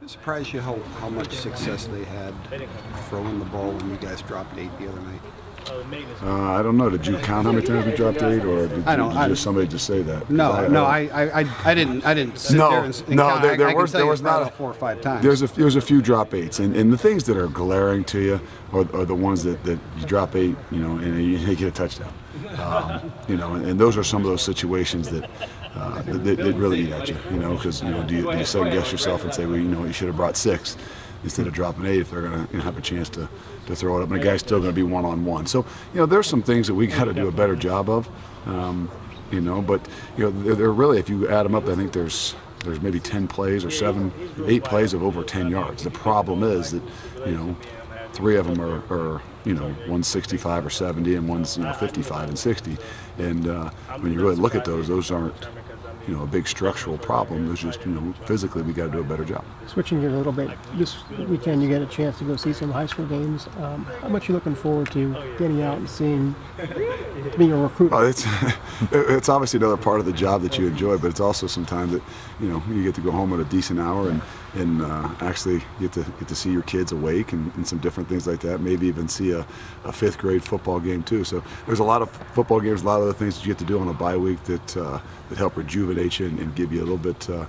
It surprised you how much success they had throwing the ball when you guys dropped 8 the other night? I don't know. Did you count how many times we dropped 8, or did just somebody just say that? No, I didn't sit there and count. There was not 4 or 5 times. There's a few drop 8s, and the things that are glaring to you are the ones that you drop 8, and you get a touchdown. And those are some of those situations that really eat at you, because do you second guess yourself and say, well, you should have brought 6 instead of dropping 8 if they're going to have a chance to throw it up, and the guy's still going to be one-on-one. So there's some things that we got to do a better job of, but they're really, if you add them up, I think there's maybe 10 plays or 8 plays of over 10 yards. The problem is that 3 of them are one's 65 or 70 and one's 55 and 60, and when you really look at those aren't a big structural problem. There's just physically we got to do a better job. Switching gears a little bit, this weekend you get a chance to go see some high school games. How much are you looking forward to getting out and being a recruit? It's obviously another part of the job that you enjoy, but it's also some time that you get to go home at a decent hour and actually get to see your kids awake and some different things like that. Maybe even see a 5th grade football game too. So there's a lot of football games, a lot of other things that you get to do on a bye week that help rejuvenate you and give you a little bit a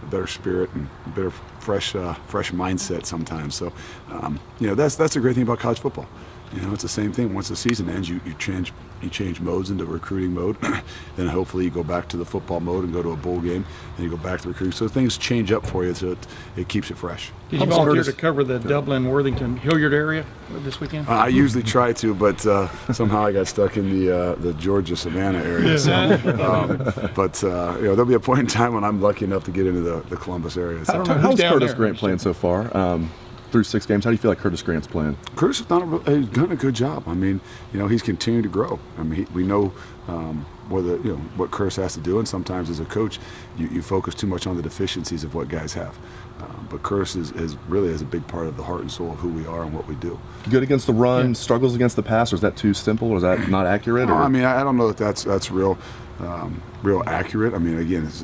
better spirit and a better fresh mindset sometimes. So that's the great thing about college football. It's the same thing. Once the season ends, you change modes into recruiting mode. Then hopefully you go back to the football mode and go to a bowl game, and you go back to recruiting. So things change up for you, so it keeps it fresh. Did you volunteer to cover the Dublin, Worthington, Hilliard area this weekend? I usually try to, but somehow I got stuck in the Georgia Savannah area. So, there'll be a point in time when I'm lucky enough to get into the Columbus area. So. How's Curtis Grant playing so far? Through 6 games, how do you feel like Curtis Grant's playing? Curtis has done a good job. I mean, he's continued to grow. I mean, we know what Curtis has to do, and sometimes as a coach, you focus too much on the deficiencies of what guys have. But Curtis is really a big part of the heart and soul of who we are and what we do. Good against the run, struggles against the pass, or is that too simple, or is that not accurate? No, I mean, I don't know that's real accurate. I mean, again, it's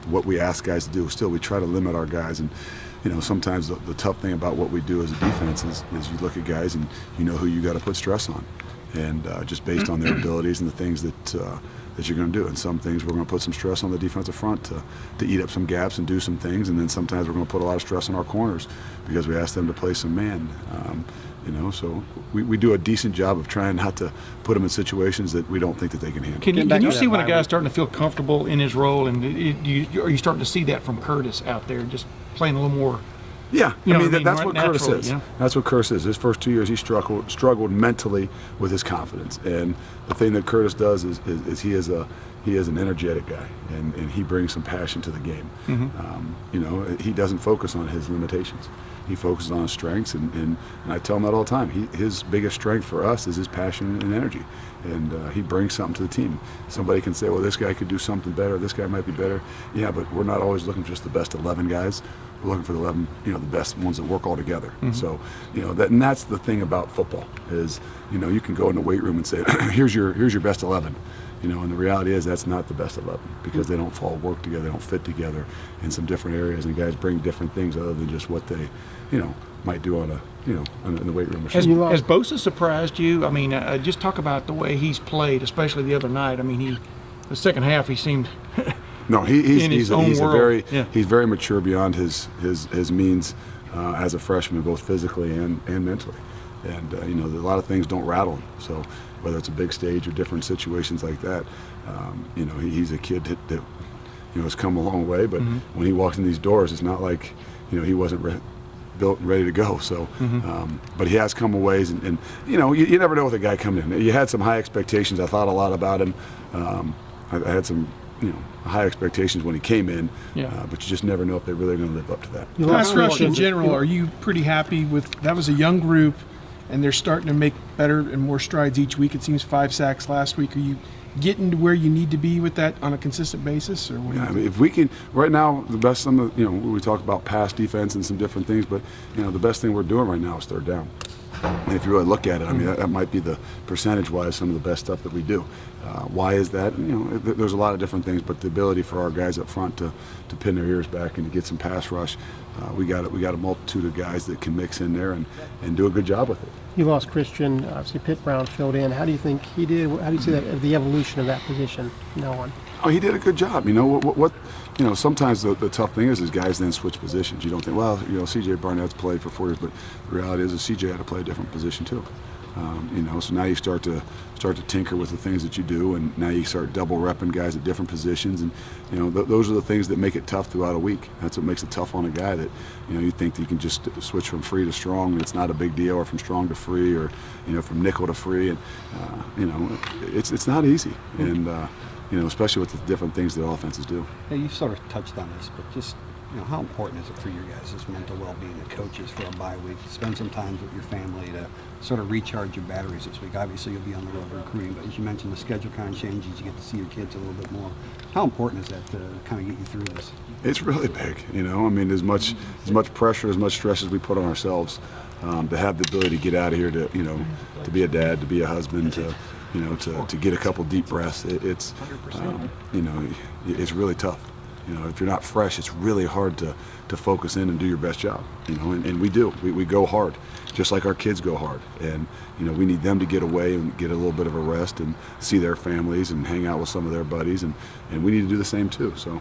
what we ask guys to do. Still, we try to limit our guys, and sometimes the tough thing about what we do as a defense is you look at guys and you know who you got to put stress on, and just based on their abilities and the things that you're going to do. And some things we're going to put some stress on the defensive front to eat up some gaps and do some things, and then sometimes we're going to put a lot of stress on our corners because we ask them to play some man. So we do a decent job of trying not to put them in situations that we don't think that they can handle. Can you see when a guy's starting to feel comfortable in his role, and are you starting to see that from Curtis out there, just playing a little more? Yeah, that's what Curtis is. Yeah? That's what Curtis is. His first 2 years, he struggled mentally with his confidence, and the thing that Curtis does is he is an energetic guy, and he brings some passion to the game. Mm-hmm. He doesn't focus on his limitations. He focuses on his strengths, and I tell him that all the time. His biggest strength for us is his passion and energy, and he brings something to the team. Somebody can say, well, this guy could do something better, this guy might be better. Yeah, but we're not always looking for just the best 11 guys. We're looking for the 11, the best ones that work all together. Mm-hmm. So, that's the thing about football is, you can go in the weight room and say, here's your best 11. And the reality is that's not the best 11 because they don't all work together, they don't fit together in some different areas, and guys bring different things other than just what they, might do on in the weight room. Has Bosa surprised you? I mean, just talk about the way he's played, especially the other night. I mean, the second half he seemed. No, he's very mature beyond his means as a freshman, both physically and mentally. And a lot of things don't rattle him. So whether it's a big stage or different situations like that, he's a kid that has come a long way. But when he walks in these doors, it's not like he wasn't built and ready to go. So, but he has come a ways, and you never know with a guy coming in. You had some high expectations. I thought a lot about him. I had some high expectations when he came in, but you just never know if they're really going to live up to that. Pass rush in general, are you pretty happy with that? Was a young group, and they're starting to make better and more strides each week. It seems 5 sacks last week. Are you getting to where you need to be with that on a consistent basis, or what? Yeah, I mean, if we can, right now, the best. We talk about pass defense and some different things, but the best thing we're doing right now is third down. And if you really look at it, I mean, that might be the percentage-wise some of the best stuff that we do. Why is that? There's a lot of different things, but the ability for our guys up front to pin their ears back and to get some pass rush, we got a multitude of guys that can mix in there and do a good job with it. You lost Christian, obviously Pitt Brown filled in. How do you think he did? How do you see that the evolution of that position from now on? Oh, he did a good job. Sometimes the tough thing is guys then switch positions. You don't think, well, C.J. Barnett's played for 4 years, but the reality is C.J. had to play a different position too. So now you start to tinker with the things that you do, and now you start double repping guys at different positions, and those are the things that make it tough throughout a week. That's what makes it tough on a guy that you think that you can just switch from free to strong, and it's not a big deal, or from strong to free, or from nickel to free, and it's not easy, and especially with the different things that offenses do. Yeah, you sort of touched on this, but just how important is it for you guys' mental well-being, the coaches, for a bye week, to spend some time with your family to sort of recharge your batteries this week? Obviously, you'll be on the road recruiting, but as you mentioned, the schedule kind of changes. You get to see your kids a little bit more. How important is that to kind of get you through this? It's really big. As much pressure, as much stress as we put on ourselves, to have the ability to get out of here, to be a dad, to be a husband, to get a couple deep breaths. It's really tough. If you're not fresh, it's really hard to focus in and do your best job. And we do. We go hard, just like our kids go hard. And we need them to get away and get a little bit of a rest and see their families and hang out with some of their buddies. And we need to do the same too. So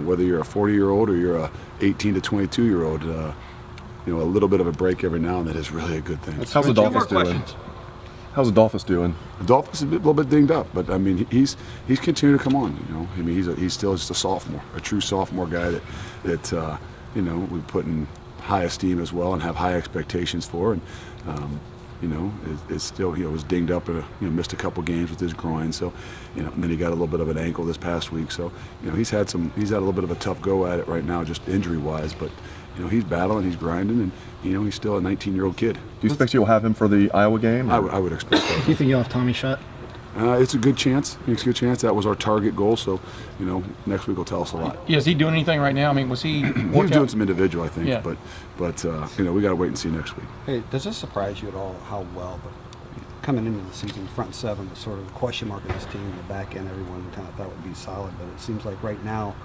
whether you're a 40-year-old or you're a 18 to 22-year-old, a little bit of a break every now and then is really a good thing. How's the Dolphins doing? How's Adolphus doing? Adolphus is a little bit dinged up, but he's continued to come on. He's still just a sophomore, a true sophomore guy that we put in high esteem as well and have high expectations for. And is still was dinged up and missed a couple games with his groin. So and then he got a little bit of an ankle this past week. So he's had a little bit of a tough go at it right now, just injury wise. But he's battling, he's grinding, and he's still a 19-year-old kid. Do you expect you'll have him for the Iowa game? I would expect that. Do you think you'll have Tommy shut? It's a good chance. It's a good chance. That was our target goal. So, next week will tell us a lot. Yeah, is he doing anything right now? I mean, was he? He was doing some individual, I think. Yeah. But we got to wait and see next week. Hey, does this surprise you at all how well, but coming into the season, front seven was sort of a question mark of this team. In the back end, everyone kind of thought would be solid, but it seems like right now,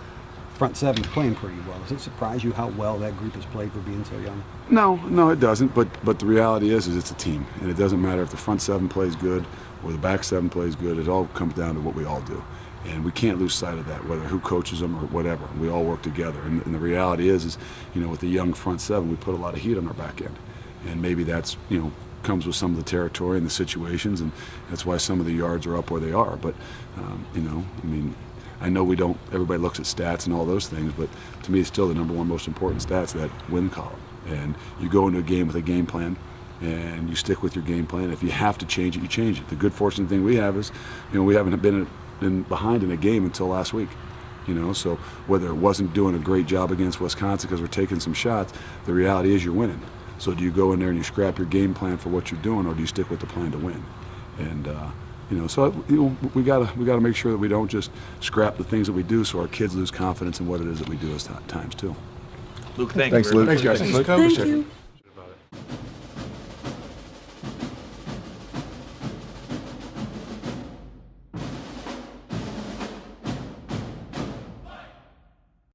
front seven's playing pretty well. Does it surprise you how well that group has played for being so young? No, it doesn't. But the reality is it's a team, and it doesn't matter if the front seven plays good or the back seven plays good. It all comes down to what we all do, and we can't lose sight of that. Whether who coaches them or whatever, we all work together. And the reality is with the young front seven, we put a lot of heat on our back end, and maybe that's comes with some of the territory and the situations, and that's why some of the yards are up where they are. But I know we don't. Everybody looks at stats and all those things, but to me, it's still the number one most important stats, that win column. And you go into a game with a game plan, and you stick with your game plan. If you have to change it, you change it. The good fortunate thing we have is, we haven't been behind in a game until last week. So whether it wasn't doing a great job against Wisconsin because we're taking some shots, the reality is you're winning. So do you go in there and you scrap your game plan for what you're doing, or do you stick with the plan to win? And we gotta make sure that we don't just scrap the things that we do, so our kids lose confidence in what it is that we do at times too. Luke, thank you. Thanks, Luke. Thanks, guys. Thanks, Coach. Thank you.